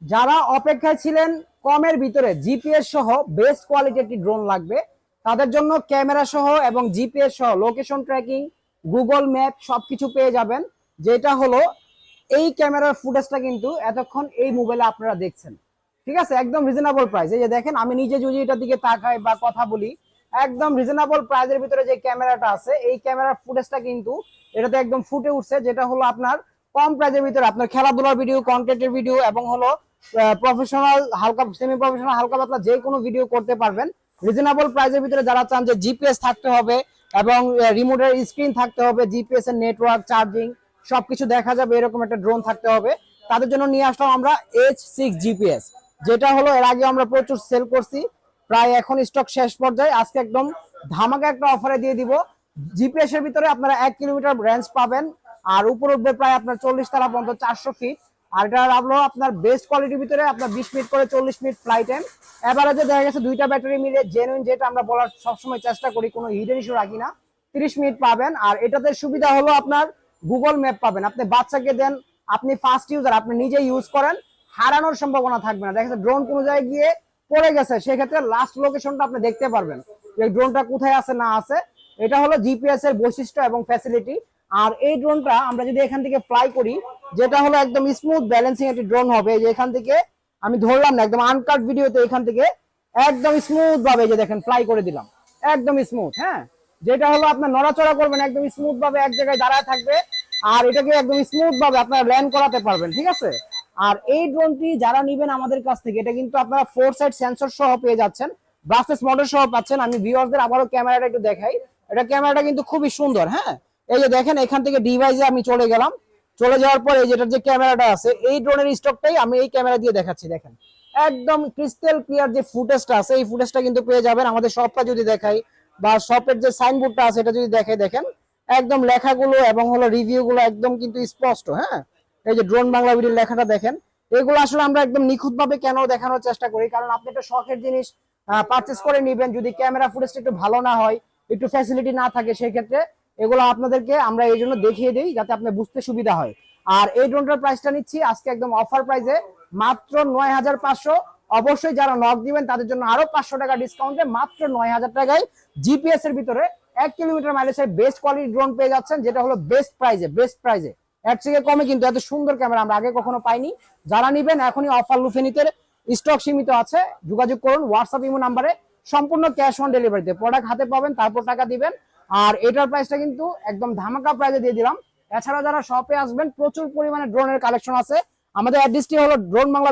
যারা অপেক্ষায় ছিলেন কমের ভিতরে জিপিএস সহ বেস্ট কোয়ালিটি একটি ড্রোন লাগবে, তাদের জন্য ক্যামেরা সহ এবং জিপিএস সহ লোকেশন ট্র্যাকিং, গুগল ম্যাপ সবকিছু পেয়ে যাবেন। যেটা হলো এই ক্যামেরার ফুটেজটা কিন্তু এতক্ষণ এই মোবাইলে আপনারা দেখছেন। ঠিক আছে, একদম রিজনেবল প্রাইস। এই যে দেখেন, আমি নিজে যদি এটার দিকে তাকাই বা কথা বলি, একদম রিজনেবল প্রাইসের ভিতরে যে ক্যামেরাটা আছে, এই ক্যামেরার ফুটেজটা কিন্তু এটাতে একদম ফুটে উঠছে। যেটা হলো আপনার কম প্রাইসের ভিতরে আপনার খেলাধুলার ভিডিও, কন্টেন্টের ভিডিও এবং হলো প্রফেশনাল, হালকা সেমি প্রফেশনাল, হালকা পাতলা যে কোনো ভিডিও করতে পারবেন রিজনেবল প্রাইসের ভিতরে। যারা চান যে জিপিএস থাকতে হবে এবং রিমোটের স্ক্রিন থাকতে হবে, জিপিএস এর নেটওয়ার্ক, চার্জিং সবকিছু দেখা যাবে এরকম একটা ড্রোন থাকতে হবে, তাদের জন্য নিয়ে আসলাম আমরা H6 জিপিএস। যেটা হলো এর আগে আমরা প্রচুর সেল করছি, প্রায় এখন স্টক শেষ পর্যায়ে। আজকে একদম ধামাকা একটা অফারে দিয়ে দিব। জিপিএস এর ভিতরে আপনারা 1 কিলোমিটার রেঞ্জ পাবেন, আর উপর উঠবে প্রায় আপনার 40 তারা পর্যন্ত 400 ফিট। আর এটা হলো আপনার বেস্ট কোয়ালিটির ভিতরে আপনার 20 মিনিট করে 40 মিনিট ফ্লাই টাইম। এভারেজে দেখা গেছে দুইটা ব্যাটারি মিলে জেনুইন, যেটা আমরা বলার সবসময় চেষ্টা করি, কোনো হিডেন ইস্যু রাখি না, 30 মিনিট পাবেন। আর এটাতে সুবিধা হলো আপনার গুগল ম্যাপ পাবেন। আপনি বাচ্চাকে দেন, আপনি ফার্স্ট ইউজার, আপনি নিজে ইউজ করেন, হারানোর সম্ভাবনা থাকবে না। দেখা যাচ্ছে ড্রোন কোনো জায়গায় গিয়ে পড়ে গেছে, সেক্ষেত্রে লাস্ট লোকেশনটা আপনি দেখতে পারবেন যে ড্রোনটা কোথায় আছে না আছে। এটা হলো জিপিএস এর বৈশিষ্ট্য এবং ফ্যাসিলিটি। আর এই ড্রোনটা আমরা যদি এখান থেকে ফ্লাই করি, যেটা হলো একদম স্মুথ ব্যালেন্সিং একটি ড্রোন হবে। যে এখান থেকে আমি ধরলাম না, একদম আনকাট ভিডিওতে এখান থেকে একদম স্মুথ ভাবে যে দেখেন ফ্লাই করে দিলাম, একদম স্মুথ। হ্যাঁ, যেটা হলো আপনার নড়াচড়া করবেন একদম স্মুথ ভাবে, এক জায়গায় দাঁড়ায় থাকবে, আর এটাকে একদম স্মুথ ভাবে আপনারা ল্যান্ড করাতে পারবেন। ঠিক আছে। আর এই ড্রোনটি যারা নিবেন আমাদের কাছ থেকে, এটা কিন্তু আপনারা 4 সাইড সেন্সর সহ পেয়ে যাচ্ছেন, ব্রাসলেস মডেল সহ পাচ্ছেন। আমি ভিউয়ারদের আবারও ক্যামেরাটা একটু দেখাই। এটা ক্যামেরাটা কিন্তু খুবই সুন্দর। হ্যাঁ, এই যে দেখেন, এখান থেকে ডিভাইসে আমি চলে গেলাম, চলে যাওয়ার পরে যেটার যে ক্যামেরাটা আছে, এই ড্রোনের স্টকটাই আমি এই ক্যামেরা দিয়ে দেখাচ্ছি। দেখেন একদম ক্রিস্টাল ক্লিয়ার যে ফুটেজটা আছে, এই ফুটেজটা কিন্তু পেয়ে যাবেন। আমাদের শপটা যদি দেখাই বা শপের যে সাইনবোর্ডটা আছে এটা যদি দেখাই, দেখেন একদম লেখাগুলো এবং হলো রিভিউ গুলো একদম কিন্তু স্পষ্ট। হ্যাঁ, এই যে ড্রোন বাংলা ভিডিওর লেখাটা দেখেন, এগুলো আসলে আমরা একদম নিখুঁত ভাবে কেন দেখানোর চেষ্টা করি, কারণ আপনি একটা শখের জিনিস পারচেস করে নিবেন, যদি ক্যামেরা ফুটেজটা একটু ভালো না হয়, একটু ফ্যাসিলিটি না থাকে, সেই ক্ষেত্রে এগুলো আপনাদেরকে আমরা এই জন্য দেখিয়ে দিই যাতে আপনার বুঝতে সুবিধা হয়। আর এই ড্রোনটার প্রাইসটা নিচ্ছি আজকে একদম অফার প্রাইসে মাত্র 9,500। অবশ্যই যারা নক দিবেন তাদের জন্য আরো 500 টাকা ডিসকাউন্টে মাত্র 9,000 টাকায় জিপিএস এর ভিতরে 1 কিলোমিটার মাইলেজের বেস্ট কোয়ালিটি ড্রোন পেয়ে যাচ্ছেন, যেটা হলো বেস্ট প্রাইজে। এর থেকে কমে কিন্তু এত সুন্দর ক্যামেরা আমরা আগে কখনো পাইনি। যারা নিবেন এখনই অফার লুফে নিতে, স্টক সীমিত আছে, যোগাযোগ করুন হোয়াটসঅ্যাপ ইমো নাম্বারে। সম্পূর্ণ ক্যাশ অন ডেলিভারিতে প্রোডাক্ট হাতে পাবেন, তারপর টাকা দিবেন। আর এটার প্রাইসটা কিন্তু একদম ধামাকা প্রাইজে দিয়ে দিলাম। এছাড়া যারা শপে আসবেন, প্রচুর পরিমাণে ড্রোনের কালেকশন আছে। আমাদের অ্যাড্রেসটি হলো ড্রোন বাংলা।